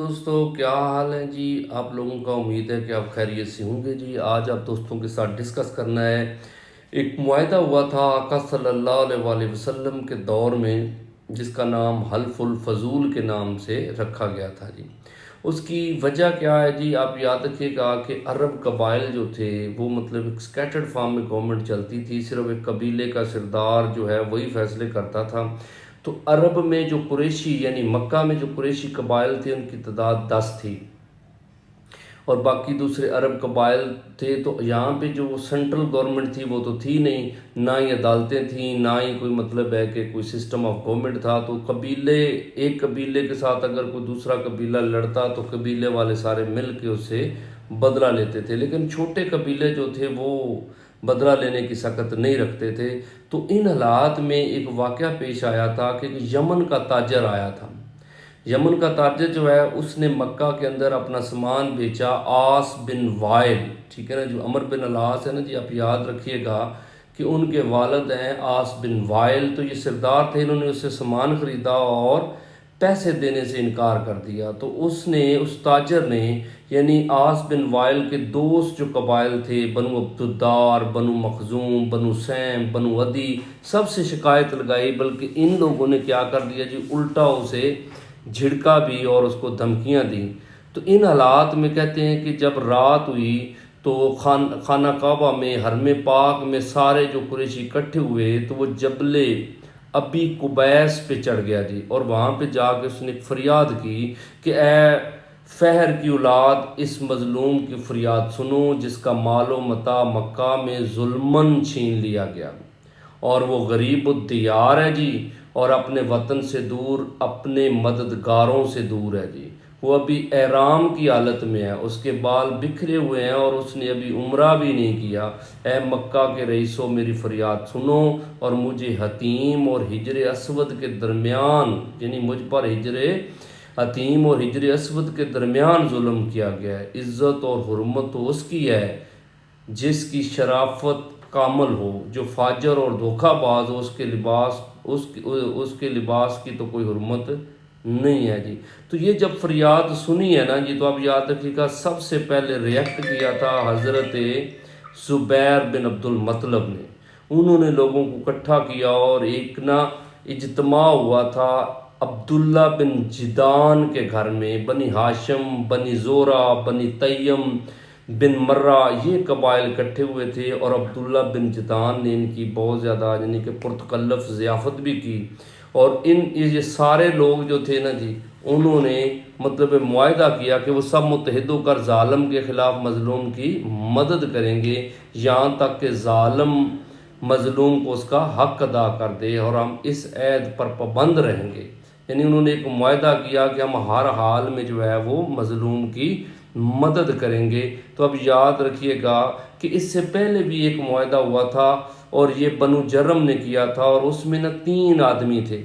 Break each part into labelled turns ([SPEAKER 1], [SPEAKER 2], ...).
[SPEAKER 1] दोस्तों, क्या हाल है जी आप लोगों का। उम्मीद है कि आप खैरियत से होंगे जी। आज आप दोस्तों के साथ डिस्कस करना है, एक मुआहदा हुआ था आका सल्लल्लाहु अलैहि वसल्लम के दौर में, जिसका नाम हल्फुल फजूल के नाम से रखा गया था जी। उसकी वजह क्या है जी, आप याद रखिएगा कि अरब कबाइल जो थे वो मतलब एक स्कैटर्ड फॉर्म में गवर्नमेंट चलती थी। सिर्फ एक कबीले का सरदार जो है वही फैसले करता था। तो अरब में जो कुरैशी यानी मक्का में जो कुरैशी कबाइल थे उनकी तादाद 10 थी, और बाकी दूसरे अरब कबाइल थे। तो यहाँ पे जो सेंट्रल गवर्नमेंट थी वो तो थी नहीं, ना ही अदालतें थी, ना ही कोई मतलब है कि कोई सिस्टम ऑफ गवर्नमेंट था। तो कबीले, एक कबीले के साथ अगर कोई दूसरा कबीला लड़ता तो कबीले वाले सारे मिल के उससे बदला लेते थे। लेकिन छोटे कबीले जो थे वो बदला लेने की सकत नहीं रखते थे। तो इन हालात में एक वाक़या पेश आया था कि यमन का ताजर आया था। यमन का ताजर जो है उसने मक्का के अंदर अपना सामान बेचा। आस बिन वाइल, ठीक है ना, जो अमर बिन अलास है ना जी, आप याद रखिएगा कि उनके वालिद हैं आस बिन वाइल। तो ये सरदार थे, इन्होंने उससे सामान ख़रीदा और पैसे देने से इनकार कर दिया। तो उसने, उस ताजर ने, यानी आस बिन वाइल के दोस्त जो कबाइल थे, बनु अब्दुद्दार, बनु मखजूम, बनु सैम, बनु अदी, सबसे शिकायत लगाई। बल्कि इन लोगों ने क्या कर दिया जी, उल्टा उसे झिड़का भी और उसको धमकियां दी। तो इन हालात में कहते हैं कि जब रात हुई तो खाना काबा में, हरम पाक में सारे जो कुरैशी इकट्ठे हुए तो वो जबले अबी कुबैस पे चढ़ गया जी। और वहाँ पे जाके उसने फरियाद की कि ए फहर की औलाद, इस मजलूम की फरियाद सुनो जिसका मालो मता मक्का में जुल्मन छीन लिया गया, और वो गरीब दियार है जी, और अपने वतन से दूर, अपने मददगारों से दूर है जी। वो अभी एहराम की हालत में है, उसके बाल बिखरे हुए हैं और उसने अभी उम्रा भी नहीं किया। ए मक्का के रईसों, मेरी फरियाद सुनो, और मुझे हतीम और हिजर असवद के दरमियान, यानी मुझ पर हिजर हतीम और हिजर असवद के दरमियान जुल्म किया गया है। इज़्ज़त और हुर्मत तो उसकी है जिसकी शराफत कामल हो, जो फाजर और धोखाबाज हो उसके लिबास की तो कोई हुर्मत नहीं है जी। तो ये जब फरियाद सुनी है ना जी, तो आप याद रखिएगा सबसे पहले रिएक्ट किया था हज़रत ज़ुबैर बिन अब्दुल मतलब ने। उन्होंने लोगों को इकट्ठा किया और एक ना इज्तिमा हुआ था अब्दुल्ला बिन जिदान के घर में। बनी हाशिम, बनी ज़ोरा, बनी तय्यम बिन मर्रा, ये कबाइल इकट्ठे हुए थे, और अब्दुल्ला बिन जिदान ने इनकी बहुत ज़्यादा यानी कि पुरतकल्लफ ज़ियाफ़त भी की। और ये सारे लोग जो थे ना जी, उन्होंने मतलब मुआहदा किया कि वो सब मुत्तहिद होकर ज़ालिम के ख़िलाफ़ मज़लूम की मदद करेंगे, यहाँ तक कि ज़ालिम मज़लूम को उसका हक़ अदा कर दे, और हम इस ऐद पर पाबंद रहेंगे। यानी उन्होंने एक मुआहदा किया कि हम हर हाल में जो है वो मज़लूम की मदद करेंगे। तो अब याद रखिएगा कि इससे पहले भी एक मुआहदा हुआ था, और ये बनु जरम ने किया था, और उसमें ना 3 आदमी थे।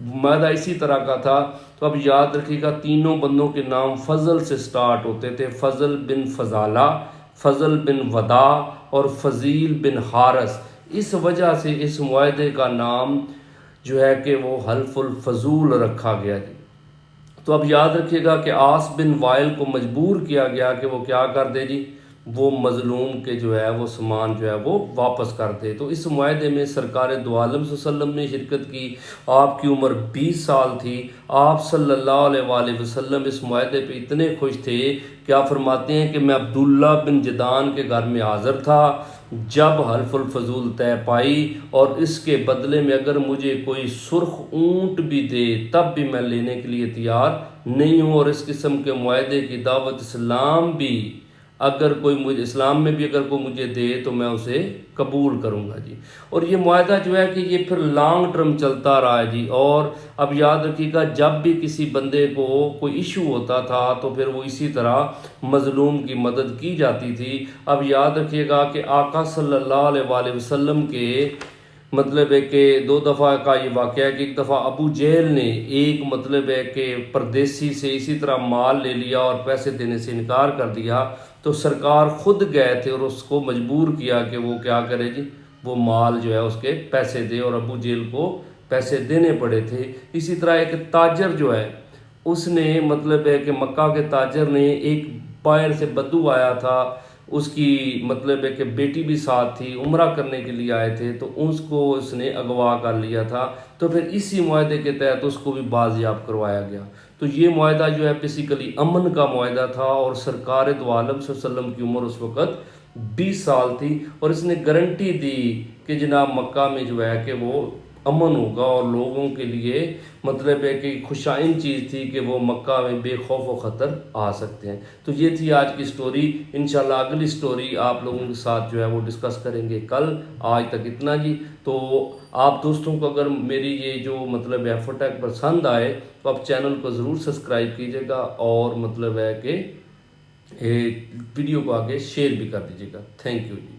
[SPEAKER 1] मुआहदा इसी तरह का था। तो अब याद रखिएगा तीनों बंदों के नाम फ़ज़ल से स्टार्ट होते थे। फ़ज़ल बिन फ़ज़ाला, फ़ज़ल बिन वदा और फ़ज़ील बिन हारस। इस वजह से इस मुआहदे का नाम जो है कि वो हल्फुल फजूल रखा गया जी। तो अब याद रखिएगा कि आस बिन वाइल को मजबूर किया गया कि वो क्या कर दे जी, वो मज़लूम के जो है वो सामान जो है वो वापस कर दे। तो इस मुआहदे में सरकार दो आलम सल्लल्लाहु अलैहि वसल्लम ने शिरकत की। आपकी उम्र 20 साल थी। आप सल्लल्लाहु अलैहि वसल्लम इस मुआहदे पे इतने खुश थे, क्या फरमाते हैं कि मैं अब्दुल्ला बिन जदान के घर में हाज़िर था जब हल्फुल फजूल तय पाई, और इसके बदले में अगर मुझे कोई सुर्ख ऊँट भी दे तब भी मैं लेने के लिए तैयार नहीं हूँ। और इस किस्म के मुआहदे की दावत इस्लाम भी, अगर कोई मुझे इस्लाम में भी अगर कोई मुझे दे तो मैं उसे कबूल करूँगा जी। और ये मुआहदा जो है कि ये फिर लॉन्ग टर्म चलता रहा है जी। और अब याद रखिएगा जब भी किसी बंदे को कोई इशू होता था तो फिर वो इसी तरह मज़लूम की मदद की जाती थी। अब याद रखिएगा कि आका सल्लल्लाहु अलैहि वसल्लम के मतलब है कि 2 दफ़ा का ये वाक़या है कि एक दफ़ा अबू जहल ने एक मतलब है कि परदेसी से इसी तरह माल ले लिया और पैसे देने से इनकार कर दिया। तो सरकार ख़ुद गए थे और उसको मजबूर किया कि वो क्या करे जी, वो माल जो है उसके पैसे दे, और अबू जहल को पैसे देने पड़े थे। इसी तरह एक ताजर जो है اس نے مطلب ہے کہ مکہ کے تاجر نے ایک باہر سے بدو آیا تھا، اس کی مطلب ہے کہ بیٹی بھی ساتھ تھی، عمرہ کرنے کے لیے آئے تھے، تو اس کو اس نے اغوا کر لیا تھا، تو پھر اسی معاہدے کے تحت اس کو بھی بازیاب کروایا گیا۔ تو یہ معاہدہ جو ہے بیسیکلی امن کا معاہدہ تھا، اور سرکار دو عالم صلی اللہ علیہ وسلم کی عمر اس وقت 20 سال تھی، اور اس نے گارنٹی دی کہ جناب مکہ میں جو ہے کہ وہ امن ہوگا، اور لوگوں کے لیے مطلب ہے کہ خوشائن چیز تھی کہ وہ مکہ میں بے خوف و خطر آ سکتے ہیں۔ تو یہ تھی آج کی سٹوری، انشاءاللہ اگلی سٹوری آپ لوگوں کے ساتھ جو ہے وہ ڈسکس کریں گے کل۔ آج تک اتنا جی۔ تو آپ دوستوں کو اگر میری یہ جو مطلب ایفرٹ ہے پسند آئے تو آپ چینل کو ضرور سبسکرائب کیجیے گا، اور مطلب ہے کہ ویڈیو کو آگے شیئر بھی کر دیجیے گا۔ Thank you G.